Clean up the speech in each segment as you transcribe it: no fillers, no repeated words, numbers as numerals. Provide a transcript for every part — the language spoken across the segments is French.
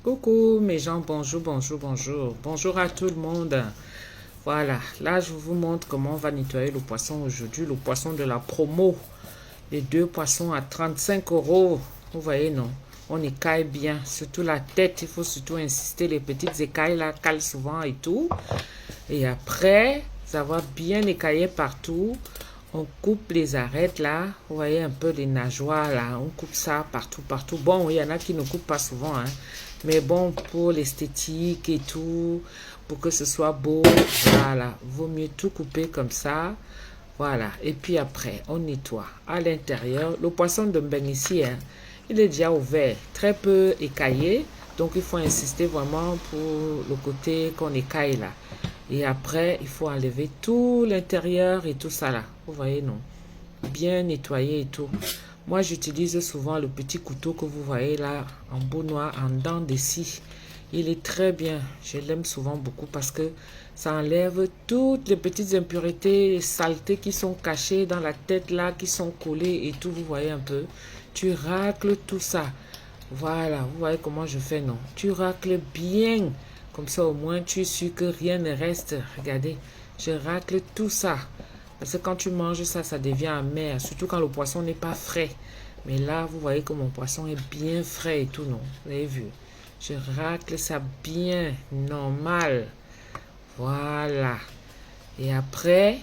Coucou mes gens, bonjour, bonjour, bonjour. Bonjour à tout le monde. Voilà, là je vous montre comment on va nettoyer le poisson aujourd'hui. Le poisson de la promo. Les deux poissons à 35 euros. Vous voyez, non? On écaille bien. Surtout la tête, il faut surtout insister. Les petites écailles là calent souvent et tout. Et après avoir bien écaillé partout, on coupe les arêtes là. Vous voyez un peu les nageoires là. On coupe ça partout, partout. Bon, il y en a qui ne coupent pas souvent, hein. Mais bon, pour l'esthétique et tout, pour que ce soit beau, voilà. Vaut mieux tout couper comme ça. Voilà. Et puis après, on nettoie à l'intérieur. Le poisson de mbeng ici, hein, il est déjà ouvert, très peu écaillé. Donc, il faut insister vraiment pour le côté qu'on écaille là. Et après, il faut enlever tout l'intérieur et tout ça là. Vous voyez, non? Bien nettoyer et tout. Moi, j'utilise souvent le petit couteau que vous voyez là, en bout noir, en dents de scie. Il est très bien. Je l'aime souvent beaucoup parce que ça enlève toutes les petites impuretés, les saletés qui sont cachées dans la tête là, qui sont collées et tout. Vous voyez un peu. Tu racles tout ça. Voilà, vous voyez comment je fais, non? Tu racles bien. Comme ça, au moins, tu es sûr que rien ne reste. Regardez, je racle tout ça. Parce que quand tu manges ça, ça devient amer. Surtout quand le poisson n'est pas frais. Mais là, vous voyez que mon poisson est bien frais et tout, non? Vous avez vu? Je racle ça bien, normal. Voilà. Et après,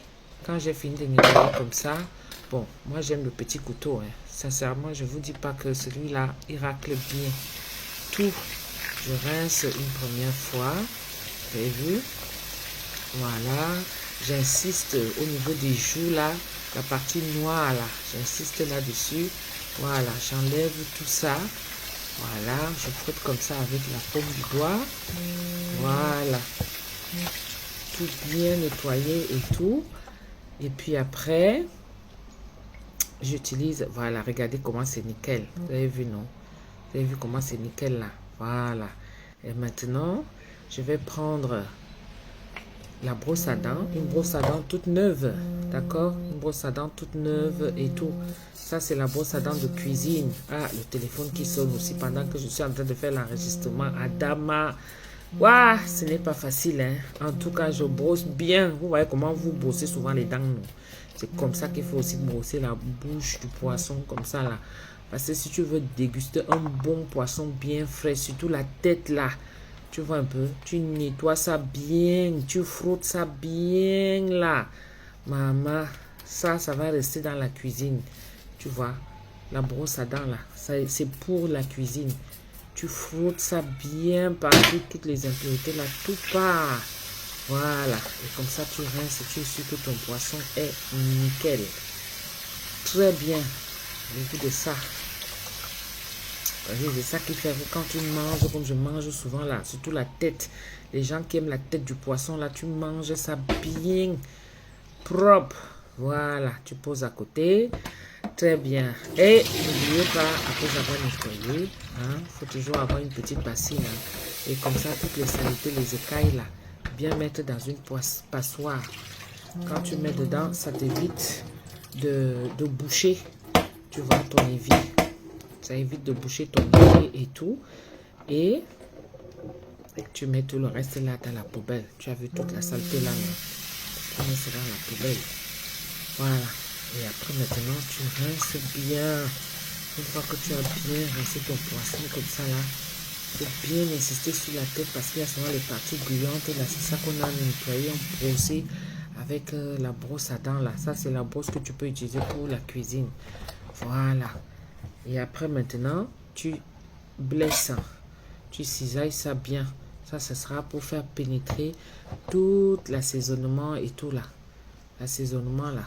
quand j'ai fini de nettoyer comme ça, bon, moi j'aime le petit couteau, hein. Sincèrement, je vous dis pas que celui-là, il racle bien. Tout, je rince une première fois. Vous avez vu? Voilà. J'insiste au niveau des joues là, la partie noire là. J'insiste là-dessus. Voilà, j'enlève tout ça. Voilà, je frotte comme ça avec la paume du doigt. Voilà. Tout bien nettoyé et tout. Et puis après, j'utilise, voilà, regardez comment c'est nickel. Vous avez vu, non? Vous avez vu comment c'est nickel là? Voilà. Et maintenant, je vais prendre la brosse à dents, une brosse à dents toute neuve, d'accord? Une brosse à dents toute neuve et tout. Ça, c'est la brosse à dents de cuisine. Ah, le téléphone qui sonne aussi pendant que je suis en train de faire l'enregistrement. Adama. Waouh, ce n'est pas facile, hein. En tout cas, je brosse bien. Vous voyez comment vous brossez souvent les dents, non? C'est comme ça qu'il faut aussi brosser la bouche du poisson, comme ça, là. Parce que si tu veux déguster un bon poisson bien frais, surtout la tête, là, tu vois un peu, tu nettoies ça bien, tu frottes ça bien, là. Maman, ça va rester dans la cuisine. Tu vois, la brosse à dents, là, c'est pour la cuisine. Tu frottes ça bien partout, toutes les impuretés là, tout part. Voilà. Et comme ça, tu rinces et tu es sûr que ton poisson est nickel. Très bien. Au bout de ça. C'est ça qui fait que quand tu manges, comme je mange souvent là, surtout la tête. Les gens qui aiment la tête du poisson là, tu manges ça bien propre. Voilà. Tu poses à côté. Très bien. Et n'oubliez pas, après avoir nettoyé, hein, faut toujours avoir une petite bassine. Hein, et comme ça, toutes les saletés, les écailles là, bien mettre dans une passoire. Quand tu mets dedans, ça t'évite de boucher, tu vois, ton évier. Ça évite de boucher ton évier et tout. Et tu mets tout le reste là dans la poubelle. Tu as vu toute la saleté là, non? Tu mets ça dans la poubelle. Voilà. Et après, maintenant, tu rinces bien. Une fois que tu as bien rincé ton poisson comme ça, là, il faut bien insister sur la tête parce qu'il y a souvent les parties gluantes. Là, c'est ça qu'on a nettoyé, on brossé avec la brosse à dents, là. Ça, c'est la brosse que tu peux utiliser pour la cuisine. Voilà. Et après, maintenant, tu blesses. Tu cisailles ça bien. Ça, ce sera pour faire pénétrer tout l'assaisonnement et tout, là. L'assaisonnement, là.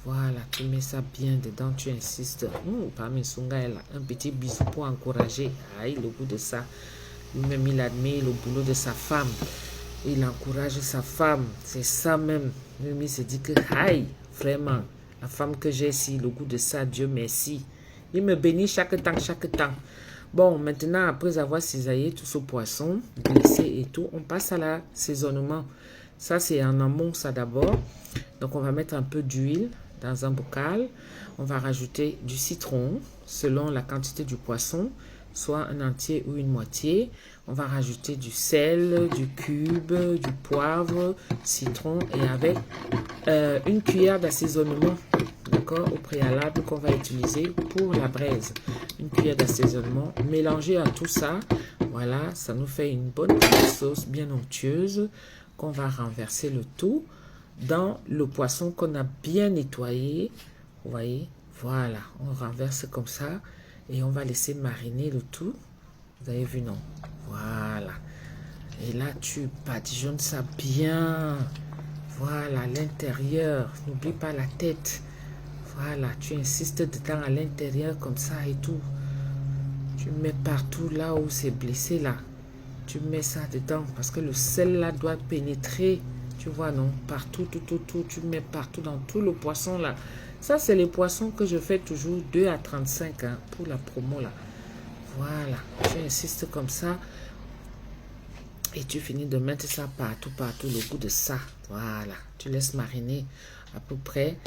Voilà, tu mets ça bien dedans, tu insistes. Parmi un petit bisou pour encourager. Aïe, le goût de ça. Lui-même, il admet le boulot de sa femme. Il encourage sa femme. C'est ça même. Lui, il se dit que, aïe, vraiment, la femme que j'ai ici, le goût de ça, Dieu merci. Il me bénit chaque temps, chaque temps. Bon, maintenant, après avoir cisaillé tout ce poisson, blessé et tout, on passe à l'assaisonnement. Ça, c'est en amont, ça d'abord. Donc, on va mettre un peu d'huile dans un bocal. On va rajouter du citron selon la quantité du poisson. soit un entier ou une moitié. On va rajouter du sel, du cube, du poivre, citron et avec une cuillère d'assaisonnement, d'accord, au préalable qu'on va utiliser pour la braise. Une cuillère d'assaisonnement, mélanger à tout ça. Voilà, ça nous fait une bonne petite sauce bien onctueuse qu'on va renverser le tout dans le poisson qu'on a bien nettoyé. Vous voyez, voilà, on renverse comme ça et on va laisser mariner le tout. Vous avez vu, non? Voilà. Et là, tu badigeonnes ça bien. Voilà, l'intérieur. N'oublie pas la tête. Voilà, tu insistes dedans à l'intérieur comme ça et tout. Tu mets partout là où c'est blessé là. Tu mets ça dedans parce que le sel là doit pénétrer. Tu vois, non? Partout, tout. Tu mets partout dans tout le poisson là. Ça, c'est les poissons que je fais toujours 2 à 35 hein, pour la promo là. Voilà, tu insistes comme ça. Et tu finis de mettre ça partout, le goût de ça. Voilà, tu laisses mariner à peu près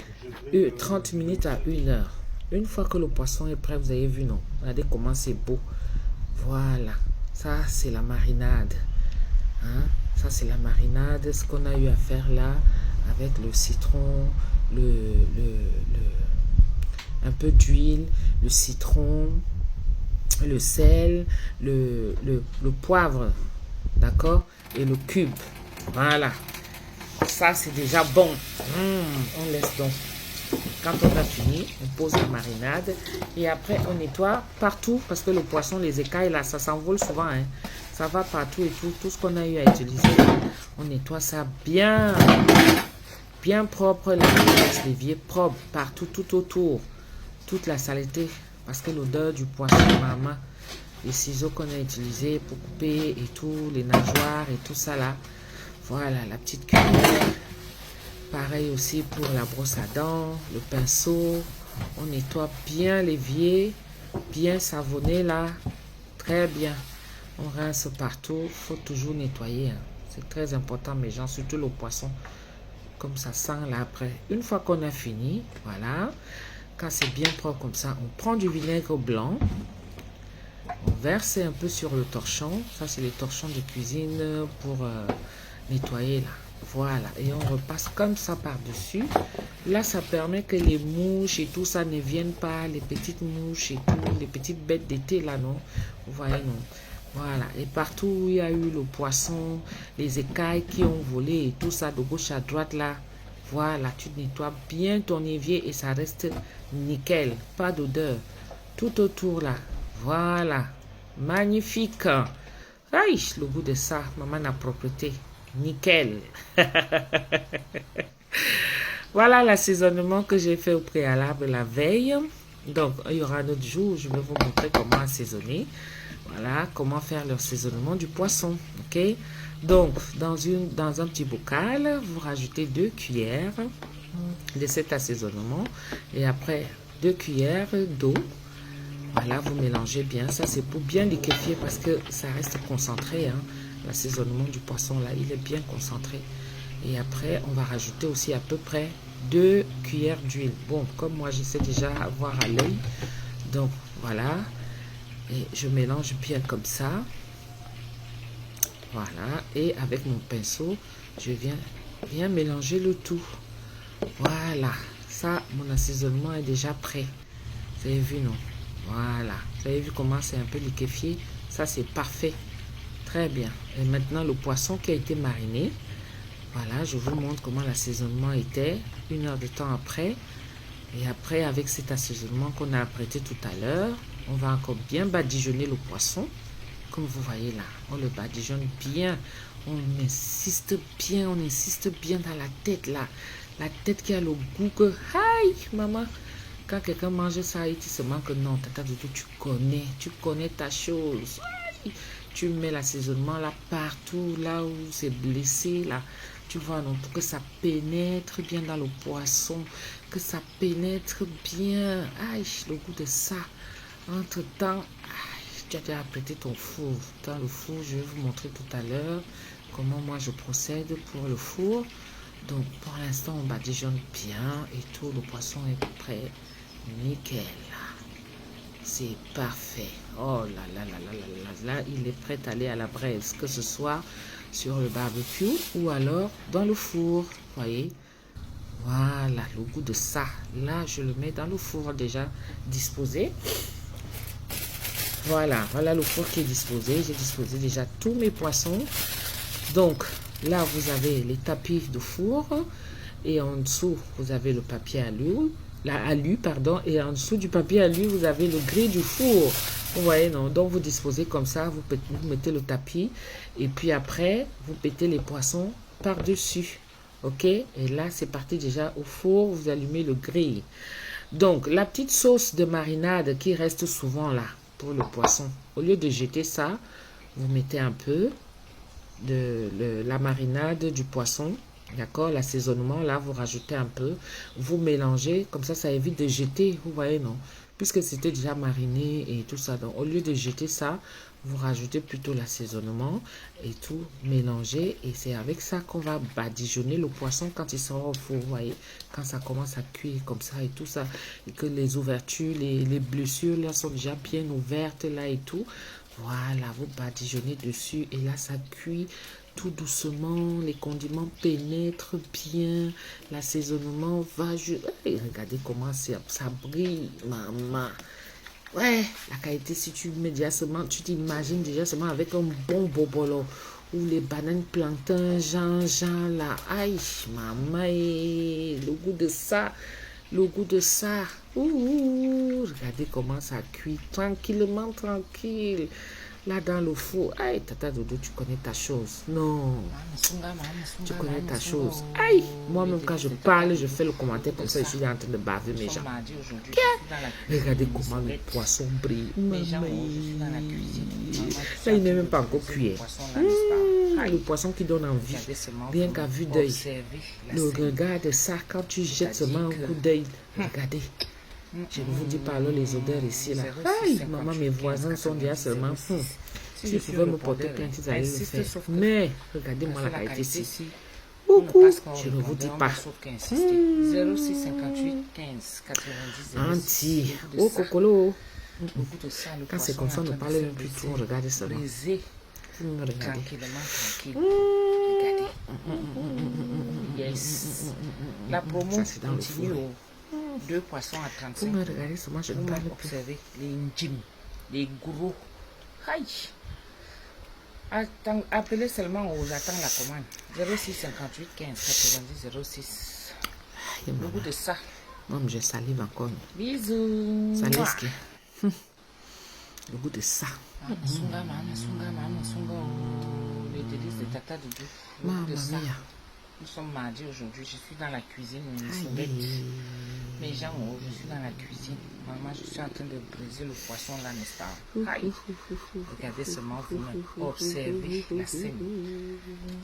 30 minutes à 1 heure. Une fois que le poisson est prêt, vous avez vu, non? Regardez comment c'est beau. Voilà, ça c'est la marinade. Hein? Ça c'est la marinade, ce qu'on a eu à faire là, avec le citron, un peu d'huile, le citron, le sel, le poivre, d'accord, et le cube. Voilà, ça c'est déjà bon. On laisse donc. Quand on a fini, on pose la marinade et après on nettoie partout parce que le poisson, les écailles là, ça s'envole souvent, hein. Ça va partout et tout ce qu'on a eu à utiliser, on nettoie ça bien propre, la graisse l'évier propre partout, tout autour, toute la saleté, parce que l'odeur du poisson, maman, les ciseaux qu'on a utilisés pour couper et tout, les nageoires et tout ça là, voilà, la petite cuillère, pareil aussi pour la brosse à dents, le pinceau, on nettoie bien l'évier, bien savonné là, très bien, on rince partout, faut toujours nettoyer, hein. C'est très important mes gens, surtout le poisson, comme ça sent là après. Une fois qu'on a fini, voilà, quand c'est bien propre comme ça, on prend du vinaigre blanc, on verse un peu sur le torchon, ça c'est les torchons de cuisine pour nettoyer là, voilà, et on repasse comme ça par dessus. Là ça permet que les mouches et tout ça ne viennent pas, les petites mouches et tout, les petites bêtes d'été là, non, vous voyez, non. Voilà, et partout où il y a eu le poisson, les écailles qui ont volé et tout ça de gauche à droite là, voilà, tu nettoies bien ton évier et ça reste nickel, pas d'odeur. Tout autour là, voilà, magnifique. Aïe, le goût de ça, maman la propreté, nickel. Voilà l'assaisonnement que j'ai fait au préalable la veille. Donc, il y aura un autre jour où je vais vous montrer comment assaisonner. Voilà, comment faire l'assaisonnement du poisson, ok? Donc, dans un petit bocal, vous rajoutez 2 cuillères de cet assaisonnement et après 2 cuillères d'eau. Voilà, vous mélangez bien. Ça, c'est pour bien liquéfier parce que ça reste concentré, hein. L'assaisonnement du poisson, là, il est bien concentré. Et après, on va rajouter aussi à peu près 2 cuillères d'huile. Bon, comme moi, je sais déjà voir à l'œil. Donc, voilà. Et je mélange bien comme ça. Voilà. Et avec mon pinceau, je viens bien mélanger le tout. Voilà. Ça, mon assaisonnement est déjà prêt. Vous avez vu, non? Voilà. Vous avez vu comment c'est un peu liquéfié? Ça, c'est parfait. Très bien. Et maintenant, le poisson qui a été mariné. Voilà, je vous montre comment l'assaisonnement était 1 heure de temps après. Et après, avec cet assaisonnement qu'on a apprêté tout à l'heure, on va encore bien badigeonner le poisson. Comme vous voyez là, on le badigeonne bien. On insiste bien dans la tête là. La tête qui a le goût que, aïe, maman, quand quelqu'un mange ça, il dit seulement que non, tata Doudou, tu connais ta chose. Aïe. Tu mets l'assaisonnement là partout, là où c'est blessé là. Tu vois, non, pour que ça pénètre bien dans le poisson, que ça pénètre bien. Aïe, le goût de ça. Entre-temps, tu as déjà apprêté ton four. Dans le four, je vais vous montrer tout à l'heure comment moi je procède pour le four. Donc, pour l'instant, on badigeonne bien et tout. Le poisson est prêt. Nickel. C'est parfait. Oh là là là là là là là, il est prêt à aller à la braise, que ce soit sur le barbecue ou alors dans le four. Voyez, voilà le goût de ça. Là, je le mets dans le four déjà disposé. Voilà, voilà le four qui est disposé. J'ai disposé déjà tous mes poissons. Donc là, vous avez les tapis de four et en dessous, vous avez le papier alu, pardon, et en dessous du papier alu, vous avez le gris du four. Vous voyez, non? Donc vous disposez comme ça, vous mettez le tapis et puis après, vous mettez les poissons par-dessus. Ok? Et là, c'est parti déjà au four, vous allumez le grill. Donc, la petite sauce de marinade qui reste souvent là pour le poisson, au lieu de jeter ça, vous mettez un peu de la marinade du poisson, d'accord, l'assaisonnement, là, vous rajoutez un peu, vous mélangez, comme ça évite de jeter, vous voyez, non, puisque c'était déjà mariné et tout ça, donc au lieu de jeter ça, vous rajoutez plutôt l'assaisonnement et tout mélangez, et c'est avec ça qu'on va badigeonner le poisson quand il sera au four, vous voyez, quand ça commence à cuire comme ça et tout ça, et que les ouvertures, les blessures là sont déjà bien ouvertes là et tout. Voilà, vous badigeonnez dessus et là, ça cuit tout doucement. Les condiments pénètrent bien. L'assaisonnement va... regardez comment ça brille, maman. Ouais, la qualité, si tu mets déjà seulement, tu t'imagines déjà seulement avec un bon bobolo ou les bananes plantains, Jean, là. Aïe, maman, le goût de ça. Le goût de ça. Ouh, regardez comment ça cuit. Tranquillement, tranquille. Là, dans le four. Aïe, Tata Dodo, tu connais ta chose. Non. Tu connais ta chose. Aïe, moi-même, quand je parle, je fais le commentaire comme ça. Je suis en train de baver mes gens. Regardez comment le poisson brille. Là, il n'est même pas encore cuit. Le poisson qui donne envie. Rien qu'à vue d'œil. Le regard de ça, quand tu jettes seulement un coup d'œil. Regardez. Je ne vous dis pas alors les odeurs ici là. Aïe, maman, mes voisins sont déjà seulement. Si je pouvais me porter plainte, ils allaient le faire. Mais regardez-moi la qualité ici. Beaucoup. Je ne vous dis pas. 06581590. Anti. Oh, cocolo. Quand c'est comme ça, on ne parle même plus trop. Regardez seulement. Regardez. Regardez. Yes. La promo continue. 2 poissons à 35. Vous me regardez seulement, je ne parle plus. Observez les intimes, les gros. Aïe. Appelez seulement aux attends la commande. 0658 15 90 06. Le goût de ça. Non, mais je salive encore. Bisous. Ça laisse qui? Le goût de ça. Sunga. Les délices de Tata Dodo. Maman mia. Nous sommes mardi aujourd'hui, je suis dans la cuisine. Mes gens, je suis dans la cuisine. Maman, je suis en train de briser le poisson là, n'est-ce pas? Aïe. Regardez seulement vous-même. Observez la scène.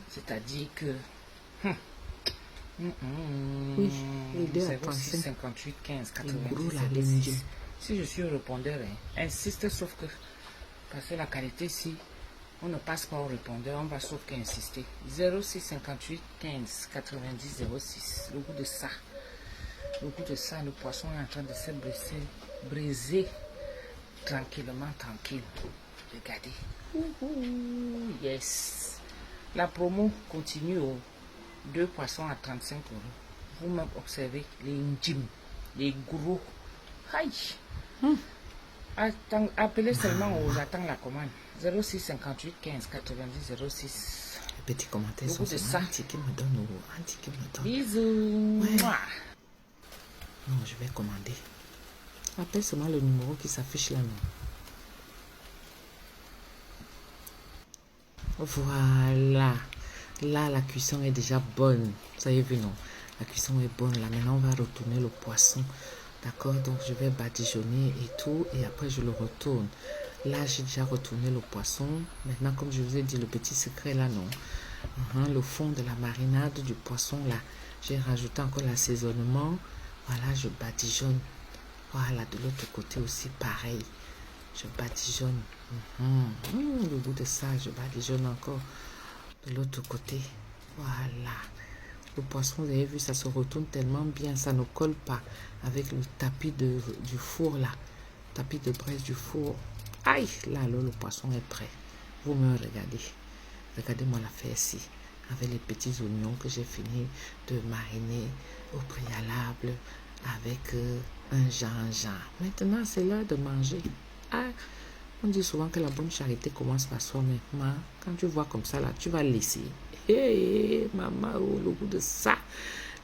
C'est-à-dire que... Oui, les deux à 35. 58 15 90. Si je suis au répondeur, insiste, sauf que... Parce que la qualité ici... On ne passe pas au répondeur, on va sauf qu'insister. 06 58 15 90 06. Le goût de ça. Le goût de ça, le poisson est en train de se briser tranquillement, tranquille. Regardez. Yes. La promo continue aux 2 poissons à 35 €. Vous-même observez les intimes, les gros. Aïe. Appelez seulement aux attends la commande. 06 58 15 90 06. Les petits commentaires sont ça. Anti qui me donne. Bisous. Ouais. Non, je vais commander. Appelle seulement le numéro qui s'affiche là. Non. Voilà. Là, la cuisson est déjà bonne. Ça y est vu, non? La cuisson est bonne. Là, maintenant, on va retourner le poisson. D'accord? Donc, je vais badigeonner et tout. Et après, je le retourne. Là, j'ai déjà retourné le poisson. Maintenant, comme je vous ai dit, le petit secret là, non. Le fond de la marinade du poisson là. J'ai rajouté encore l'assaisonnement. Voilà, je badigeonne. Voilà, de l'autre côté aussi, pareil. Je badigeonne. Le goût de ça, je badigeonne encore. De l'autre côté. Voilà. Le poisson, vous avez vu, ça se retourne tellement bien. Ça ne colle pas avec le tapis du four là. tapis de braise du four. Aïe, là, alors, le poisson est prêt. Vous me regardez. Regardez-moi la faire ici. Avec les petits oignons que j'ai fini de mariner au préalable. Avec un gingembre. Maintenant, c'est l'heure de manger. Ah, on dit souvent que la bonne charité commence par soi, mais quand tu vois comme ça, là, tu vas laisser. Hé, maman, oh, le goût de ça.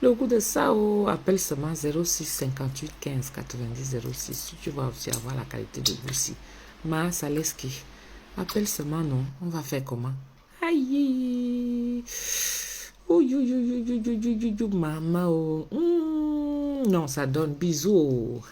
Le goût de ça, oh, appelle seulement 06 58 15 90 06. Tu vas aussi avoir la qualité de goût aussi. Saleski. Appelle seulement, non. On va faire comment? Aïe. Oh, maman, oh. Non, ça donne bisous.